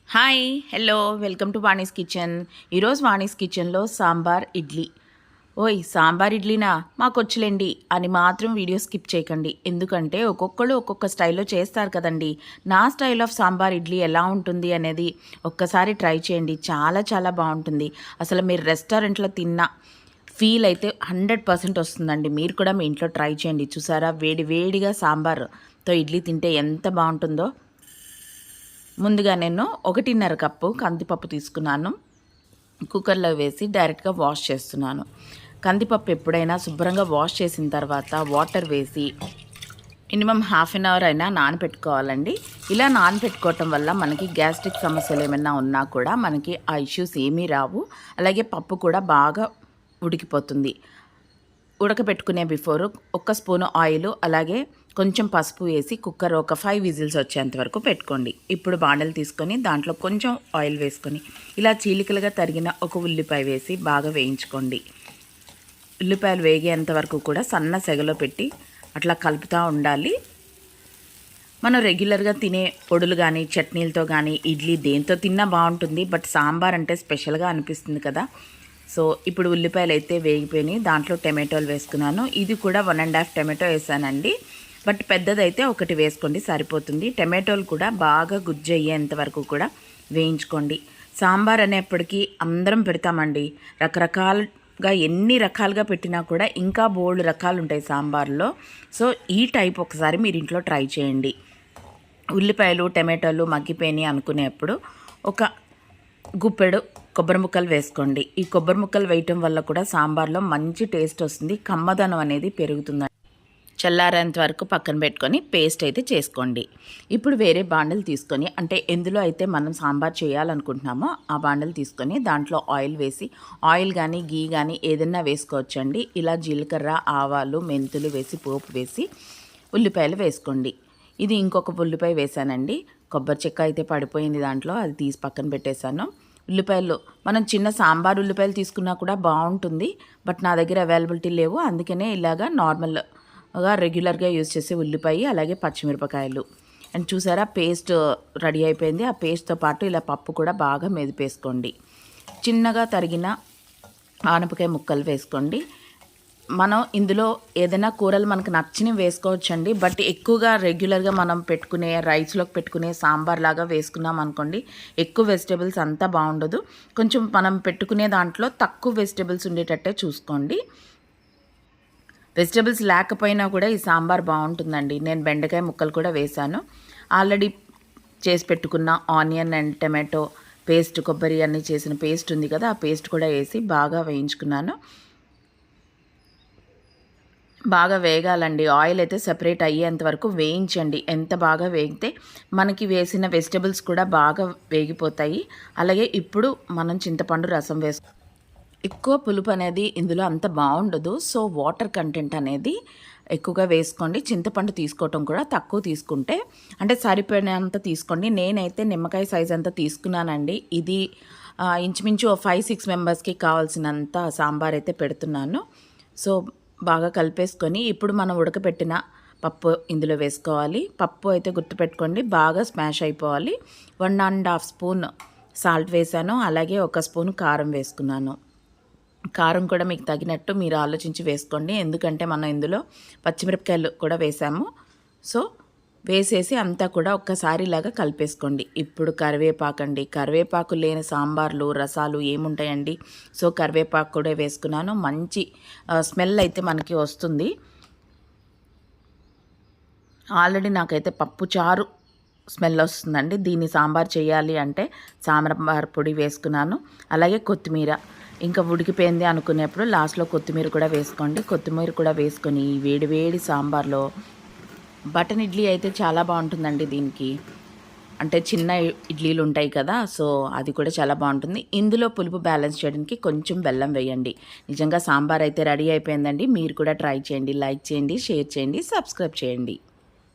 Hi hello welcome to Vani's kitchen. ఈరోజు వాణీస్ కిచెన్లో సాంబార్ ఇడ్లీ. ఓయ్ సాంబార్ ఇడ్లీనా మాకొచ్చులేండి అని మాత్రం వీడియో స్కిప్ చేయకండి, ఎందుకంటే ఒక్కొక్కళ్ళు ఒక్కొక్క స్టైల్లో చేస్తారు కదండి. నా స్టైల్ ఆఫ్ సాంబార్ ఇడ్లీ ఎలా ఉంటుంది అనేది ఒక్కసారి ట్రై చేయండి, చాలా చాలా బాగుంటుంది. అసలు మీరు రెస్టారెంట్లో తిన్న ఫీల్ అయితే 100% వస్తుందండి. మీరు కూడా మీ ఇంట్లో ట్రై చేయండి. చూసారా, వేడి వేడిగా సాంబార్తో ఇడ్లీ తింటే ఎంత బాగుంటుందో. ముందుగా నేను 1.5 కప్పు కందిపప్పు తీసుకున్నాను. కుక్కర్లో వేసి డైరెక్ట్గా వాష్ చేస్తున్నాను. కందిపప్పు ఎప్పుడైనా శుభ్రంగా వాష్ చేసిన తర్వాత వాటర్ వేసి మినిమం హాఫ్ అన్ అవర్ అయినా నానబెట్టుకోవాలండి. ఇలా నానబెట్టుకోవటం వల్ల మనకి గ్యాస్ట్రిక్ సమస్యలు ఏమైనా ఉన్నా కూడా మనకి ఆ ఇష్యూస్ ఏమీ రావు. అలాగే పప్పు కూడా బాగా ఉడికిపోతుంది. ఉడకబెట్టుకునే బిఫోర్ 1 స్పూను ఆయిల్ అలాగే కొంచెం పసుపు వేసి కుక్కర్ ఒక 5 విజిల్స్ వచ్చేంత వరకు పెట్టుకోండి. ఇప్పుడు బాండలు తీసుకొని దాంట్లో కొంచెం ఆయిల్ వేసుకొని ఇలా చీలికలుగా తరిగిన ఒక ఉల్లిపాయ వేసి బాగా వేయించుకోండి. ఉల్లిపాయలు వేగేంత వరకు కూడా సన్న సెగలో పెట్టి అట్లా కలుపుతూ ఉండాలి. మనం రెగ్యులర్గా తినే పొడులు కానీ చట్నీలతో కానీ ఇడ్లీ దేంతో తిన్నా బాగుంటుంది, బట్ సాంబార్ అంటే స్పెషల్గా అనిపిస్తుంది కదా. సో ఇప్పుడు ఉల్లిపాయలు అయితే వేగిపోయినాయి. దాంట్లో టమాటోలు వేసుకున్నాను. ఇది కూడా 1.5 టమాటో వేసానండి, బట్ పెద్దదైతే ఒకటి వేసుకోండి సరిపోతుంది. టమాటోలు కూడా బాగా గుజ్జు అయ్యేంత వరకు కూడా వేయించుకోండి. సాంబార్ అనేప్పటికీ అందరం పెడతామండి, రకరకాలుగా ఎన్ని రకాలుగా పెట్టినా కూడా ఇంకా బోల్డ్ రకాలు ఉంటాయి సాంబార్లో. సో ఈ టైప్ ఒకసారి మీరు ఇంట్లో ట్రై చేయండి. ఉల్లిపాయలు టమాటోలు మగ్గిపోయినాయి అనుకునేప్పుడు ఒక గుప్పెడు కొబ్బరి ముక్కలు వేసుకోండి. ఈ కొబ్బరి ముక్కలు వేయటం వల్ల కూడా సాంబార్లో మంచి టేస్ట్ వస్తుంది, కమ్మదనం అనేది పెరుగుతుంది. చల్లారేంత వరకు పక్కన పెట్టుకొని పేస్ట్ అయితే చేసుకోండి. ఇప్పుడు వేరే బాండలు తీసుకొని, అంటే ఎందులో అయితే మనం సాంబార్ చేయాలనుకుంటున్నామో ఆ బాండలు తీసుకొని దాంట్లో ఆయిల్ వేసి, ఆయిల్ కానీ గీ కానీ ఏదైనా వేసుకోవచ్చండి. ఇలా జీలకర్ర ఆవాలు మెంతులు వేసి పోపు వేసి ఉల్లిపాయలు వేసుకోండి. ఇది ఇంకొక ఉల్లిపాయ వేసానండి. కొబ్బరి చెక్క అయితే పడిపోయింది దాంట్లో, అది తీసి పక్కన పెట్టేశాను. ఉల్లిపాయలు మనం చిన్న సాంబార్ ఉల్లిపాయలు తీసుకున్నా కూడా బాగుంటుంది, బట్ నా దగ్గర అవైలబిలిటీ లేవు, అందుకనే ఇలాగా నార్మల్గా రెగ్యులర్గా యూజ్ చేసే ఉల్లిపాయ అలాగే పచ్చిమిరపకాయలు. అండ్ చూసారా, పేస్ట్ రెడీ అయిపోయింది. ఆ పేస్ట్తో పాటు ఇలా పప్పు కూడా బాగా మెదిపేసుకోండి. చిన్నగా తరిగిన ఆనపకాయ ముక్కలు వేసుకోండి. మనం ఇందులో ఏదైనా కూరలు మనకు నచ్చినవి వేసుకోవచ్చండి, బట్ ఎక్కువగా రెగ్యులర్గా మనం పెట్టుకునే రైస్లోకి పెట్టుకునే సాంబార్ లాగా వేసుకున్నాం అనుకోండి, ఎక్కువ వెజిటేబుల్స్ అంతా బాగుండదు. కొంచెం మనం పెట్టుకునే దాంట్లో తక్కువ వెజిటేబుల్స్ ఉండేటట్టే చూసుకోండి. వెజిటేబుల్స్ లేకపోయినా కూడా ఈ సాంబార్ బాగుంటుందండి. నేను బెండకాయ ముక్కలు కూడా వేశాను. ఆల్రెడీ చేసి పెట్టుకున్న ఆనియన్ అండ్ టమాటో పేస్ట్, కొబ్బరి అన్నీ చేసిన పేస్ట్ ఉంది కదా, ఆ పేస్ట్ కూడా వేసి బాగా వేయించుకున్నాను. బాగా వేగాలండి. ఆయిల్ అయితే సెపరేట్ అయ్యేంత వరకు వేయించండి. ఎంత బాగా వేగితే మనకి వేసిన వెజిటబుల్స్ కూడా బాగా వేగిపోతాయి. అలాగే ఇప్పుడు మనం చింతపండు రసం ఎక్కువ పులుపు అనేది ఇందులో అంత బాగుండదు, సో వాటర్ కంటెంట్ అనేది ఎక్కువగా వేసుకోండి. చింతపండు తీసుకోవటం కూడా తక్కువ తీసుకుంటే, అంటే సరిపోయినంత తీసుకోండి. నేనైతే నిమ్మకాయ సైజ్ అంతా తీసుకున్నానండి. ఇది ఇంచుమించు 5-6 మెంబర్స్కి కావాల్సినంత సాంబార్ అయితే పెడుతున్నాను. సో బాగా కలిపేసుకొని ఇప్పుడు మనం ఉడకపెట్టిన పప్పు ఇందులో వేసుకోవాలి. పప్పు అయితే గుర్తుపెట్టుకోండి, బాగా స్మాష్ అయిపోవాలి. 1.5 స్పూన్ సాల్ట్ వేసాను, అలాగే 1 స్పూన్ కారం వేసుకున్నాను. కారం కూడా మీకు తగినట్టు మీరు ఆలోచించి వేసుకోండి, ఎందుకంటే మనం ఇందులో పచ్చిమిరపకాయలు కూడా వేసాము. సో వేసేసి అంతా కూడా ఒక్కసారి ఇలాగా కలిపేసుకోండి. ఇప్పుడు కరివేపాకండి. కరివేపాకు లేని సాంబార్లు రసాలు ఏముంటాయండి. సో కరివేపాకు కూడా వేసుకున్నాను. మంచి స్మెల్ అయితే మనకి వస్తుంది. ఆల్రెడీ నాకైతే పప్పు చారు స్మెల్ వస్తుందండి. దీన్ని సాంబార్ చేయాలి అంటే సాంబార్ పొడి వేసుకున్నాను. అలాగే కొత్తిమీర ఇంకా ఉడికిపోయింది అనుకునేప్పుడు లాస్ట్లో కొత్తిమీర కూడా వేసుకోండి. కొత్తిమీర కూడా వేసుకొని వేడి వేడి సాంబార్లో బటన్ ఇడ్లీ అయితే చాలా బాగుంటుందండి. దీనికి అంటే చిన్న ఇడ్లీలు ఉంటాయి కదా, సో అది కూడా చాలా బాగుంటుంది. ఇందులో పులుపు బ్యాలెన్స్ చేయడానికి కొంచెం బెల్లం వేయండి. నిజంగా సాంబార్ అయితే రెడీ అయిపోయిందండి. మీరు కూడా ట్రై చేయండి, లైక్ చేయండి, షేర్ చేయండి, సబ్స్క్రైబ్ చేయండి.